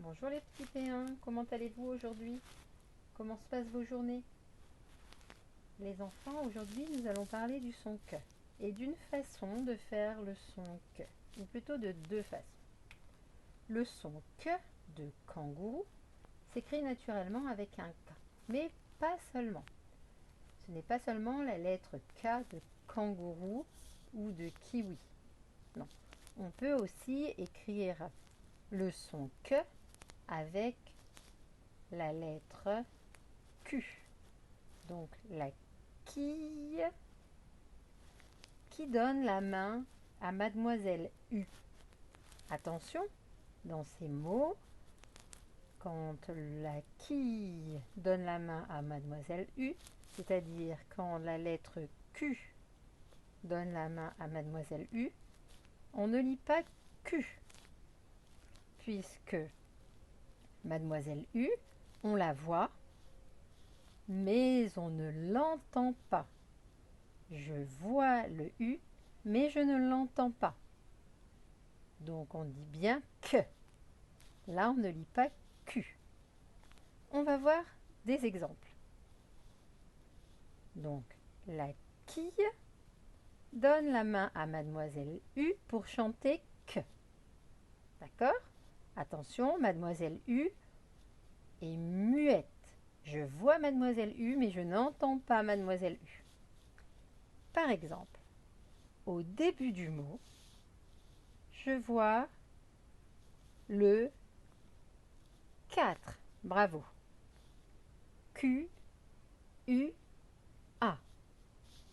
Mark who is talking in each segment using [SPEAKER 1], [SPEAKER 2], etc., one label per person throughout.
[SPEAKER 1] Bonjour les petits P1, comment allez-vous aujourd'hui? Comment se passent vos journées? Les enfants, aujourd'hui nous allons parler du son Q et d'une façon de faire le son Q, ou plutôt de deux façons. Le son Q de kangourou s'écrit naturellement avec un K, mais pas seulement. Ce n'est pas seulement la lettre K de kangourou ou de kiwi. Non, on peut aussi écrire le son Q avec la lettre Q. Donc la quille qui donne la main à Mademoiselle U. Attention, dans ces mots, quand la quille donne la main à Mademoiselle U, c'est-à-dire quand la lettre Q donne la main à Mademoiselle U, on ne lit pas Q, puisque Mademoiselle U, on la voit, mais on ne l'entend pas. Je vois le U, mais je ne l'entends pas. Donc on dit bien que. Là, on ne lit pas Q. On va voir des exemples. Donc, la quille donne la main à Mademoiselle U pour chanter que. D'accord? Attention, Mademoiselle U est muette. Je vois Mademoiselle U, mais je n'entends pas Mademoiselle U. Par exemple, au début du mot, je vois le 4. Bravo. Q, U, A.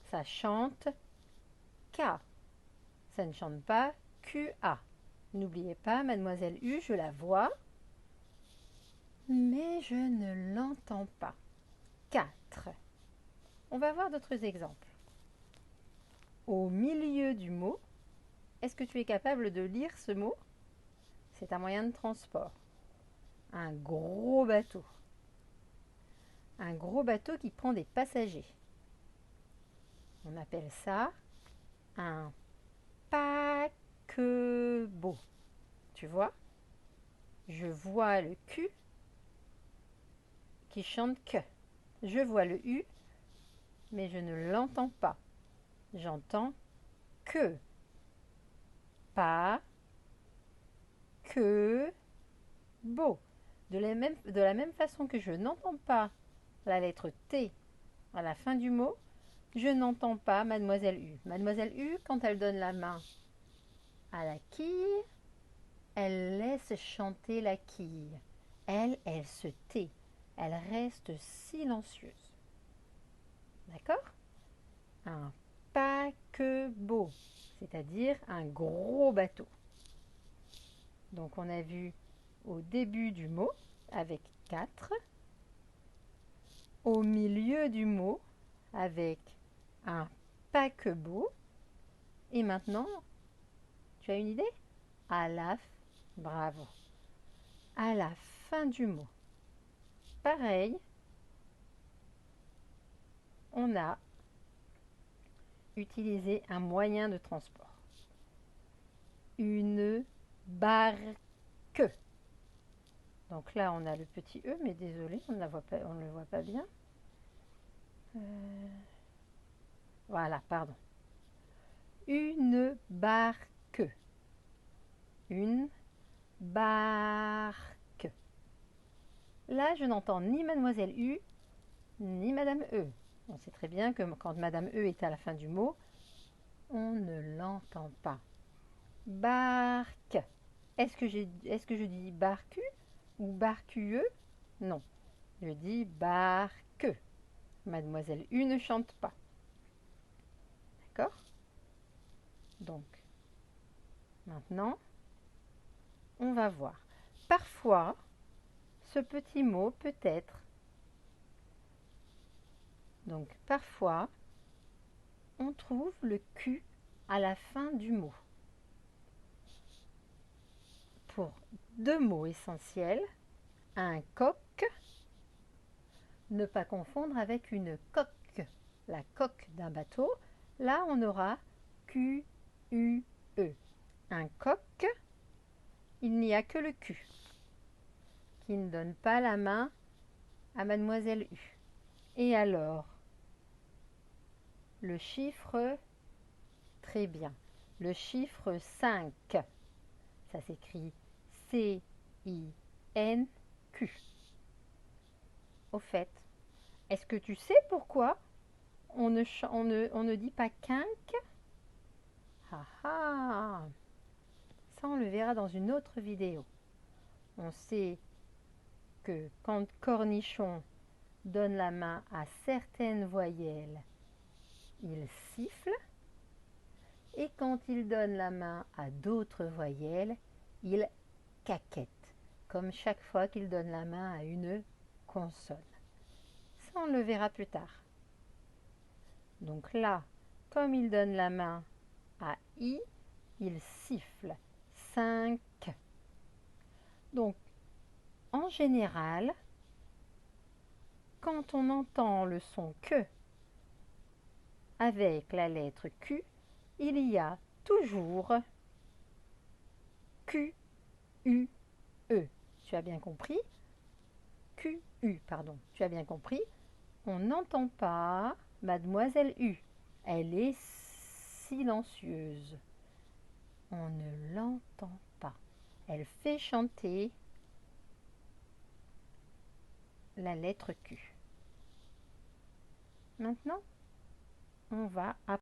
[SPEAKER 1] Ça chante K. Ça ne chante pas QA. N'oubliez pas, Mademoiselle U, je la vois, mais je ne l'entends pas. 4. On va voir d'autres exemples. Au milieu du mot, est-ce que tu es capable de lire ce mot? C'est un moyen de transport. Un gros bateau. Un gros bateau qui prend des passagers. On appelle ça un paquebot. Tu vois? Je vois le Q qui chante que. Je vois le U, mais je ne l'entends pas. J'entends que. Pas, que, beau. De la même façon que je n'entends pas la lettre T à la fin du mot, je n'entends pas Mademoiselle U. Mademoiselle U, quand elle donne la main à la quille, elle laisse chanter la quille. Elle se tait. Elle reste silencieuse. D'accord? Un paquebot, c'est-à-dire un gros bateau. Donc on a vu au début du mot avec 4, au milieu du mot avec un paquebot, et maintenant, tu as une idée? Bravo. À la fin du mot, pareil, on a utilisé un moyen de transport. Une barque. Donc là, on a le petit E, mais désolé, on ne le voit pas bien. Voilà, pardon. Une barque. Une barque. Là, je n'entends ni Mademoiselle U, ni Madame E. On sait très bien que quand Madame E est à la fin du mot, on ne l'entend pas. Barque. Est-ce que je dis barcu ou barcueux? Non, je dis barque. Mademoiselle U ne chante pas. D'accord? Donc, maintenant, on va voir. Parfois, ce petit mot peut être. Donc, parfois, on trouve le Q à la fin du mot. Pour deux mots essentiels, un coq, ne pas confondre avec une coque, la coque d'un bateau. Là, on aura Q-U-E. Un coq, il n'y a que le Q. qui ne donne pas la main à Mademoiselle U. Et alors, le chiffre, très bien, le chiffre 5, ça s'écrit C-I-N-Q. Au fait, est-ce que tu sais pourquoi on ne dit pas quinque? Ah ah! Ça, on le verra dans une autre vidéo. On sait que quand Cornichon donne la main à certaines voyelles, il siffle. Et quand il donne la main à d'autres voyelles, il caquette, comme chaque fois qu'il donne la main à une consonne. Ça, on le verra plus tard. Donc là, comme il donne la main à I, il siffle 5. Donc, en général, quand on entend le son que avec la lettre Q, il y a toujours Q, U, E. Tu as bien compris? Q, U, pardon. Tu as bien compris? On n'entend pas Mademoiselle U. Elle est silencieuse. On ne l'entend pas. Elle fait chanter la lettre Q. Maintenant, on va apprendre.